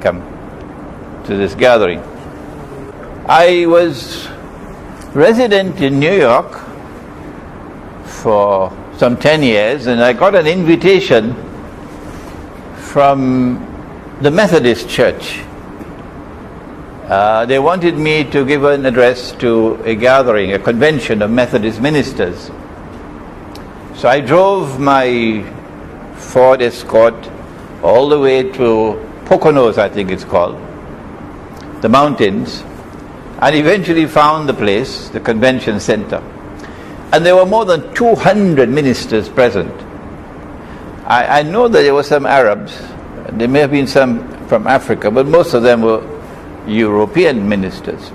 come to this gathering. I was resident in New York for some 10 years, and I got an invitation from the Methodist Church. They wanted me to give an address to a gathering, a convention of Methodist ministers. So I drove my Ford Escort all the way to Poconos, I think it's called, the mountains, and eventually found the place, the convention center. And there were more than 200 ministers present. I know that there were some Arabs, there may have been some from Africa, but most of them were European ministers.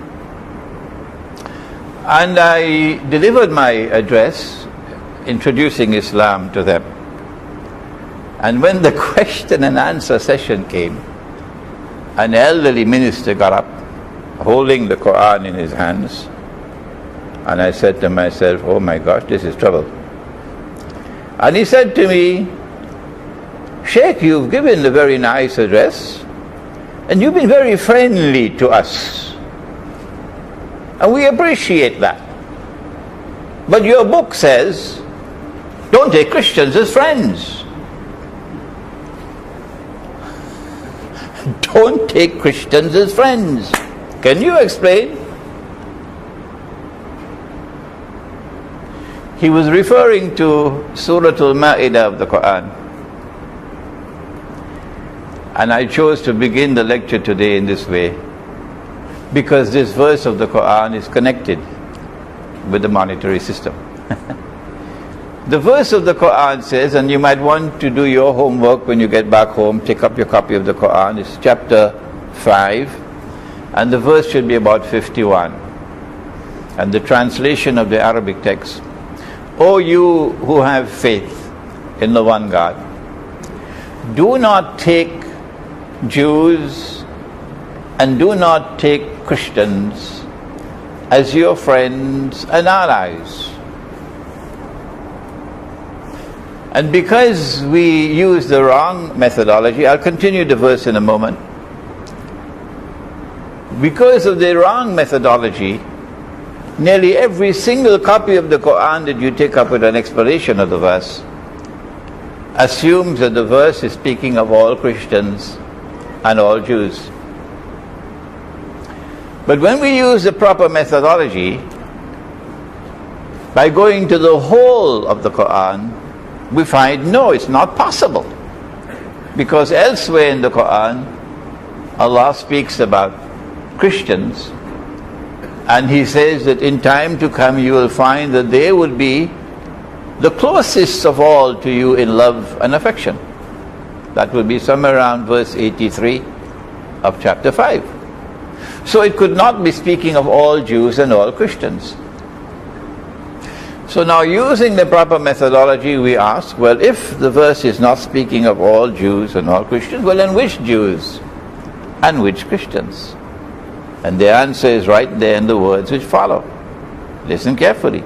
And I delivered my address introducing Islam to them. And when the question and answer session came, an elderly minister got up, holding the Quran in his hands, and I said to myself, oh my gosh, this is trouble. And he said to me, Sheikh, you've given a very nice address, and you've been very friendly to us, and we appreciate that. But your book says, don't take Christians as friends. Don't take Christians as friends. Can you explain? He was referring to Surah Maidah of the Quran. And I chose to begin the lecture today in this way because this verse of the Quran is connected with the monetary system. The verse of the Quran says, and you might want to do your homework when you get back home, take up your copy of the Quran, it's chapter 5, and the verse should be about 51. And the translation of the Arabic text, O you who have faith in the one God, do not take Jews and do not take Christians as your friends and allies. And because we use the wrong methodology, I'll continue the verse in a moment. Because of the wrong methodology, nearly every single copy of the Quran that you take up with an explanation of the verse assumes that the verse is speaking of all Christians and all Jews. But when we use the proper methodology, by going to the whole of the Quran, we find, no, it's not possible. Because elsewhere in the Quran, Allah speaks about Christians, and He says that in time to come you will find that they will be the closest of all to you in love and affection. That will be somewhere around verse 83 of chapter 5. So it could not be speaking of all Jews and all Christians. So now, using the proper methodology, we ask, well, if the verse is not speaking of all Jews and all Christians, well, then which Jews and which Christians? And the answer is right there in the words which follow. Listen carefully.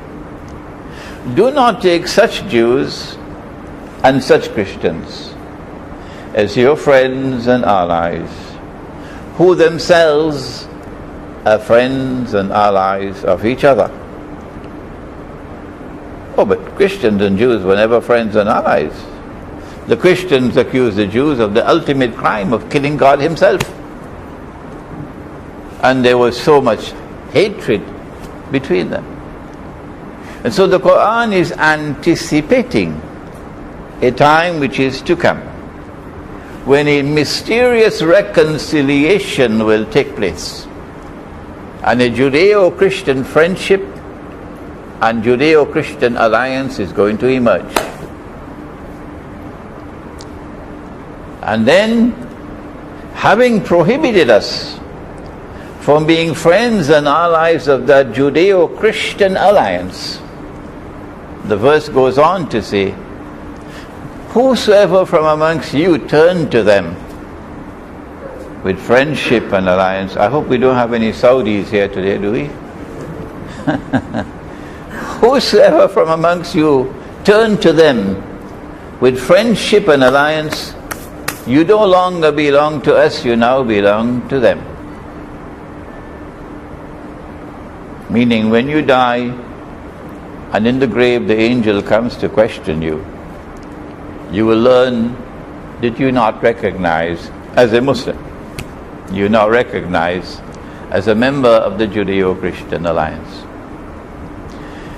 Do not take such Jews and such Christians as your friends and allies, who themselves are friends and allies of each other. Oh, but Christians and Jews were never friends and allies. The Christians accused the Jews of the ultimate crime of killing God Himself. And there was so much hatred between them. And so the Quran is anticipating a time which is to come, when a mysterious reconciliation will take place, and a Judeo-Christian friendship and Judeo-Christian alliance is going to emerge. And then, having prohibited us from being friends and allies of that Judeo-Christian alliance, the verse goes on to say, whosoever from amongst you turn to them with friendship and alliance. I hope we don't have any Saudis here today, do we? Whosoever from amongst you turn to them with friendship and alliance, You no longer belong to us, you now belong to them. Meaning, when you die and in the grave the angel comes to question you, you will learn that you not recognize as a Muslim. You now recognize as a member of the Judeo-Christian alliance.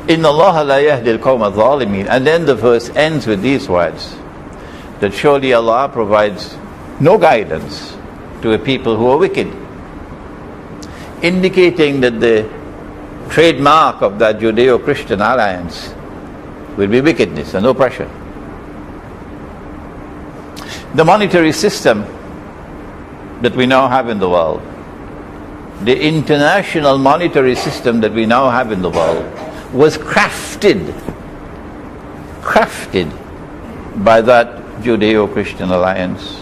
Inna Allah la yahdi al-qawm al-zalimin. And then the verse ends with these words, that surely Allah provides no guidance to a people who are wicked, indicating that the trademark of that Judeo-Christian alliance will be wickedness and oppression. The monetary system that we now have in the world, the international monetary system that we now have in the world, was crafted by that Judeo-Christian alliance.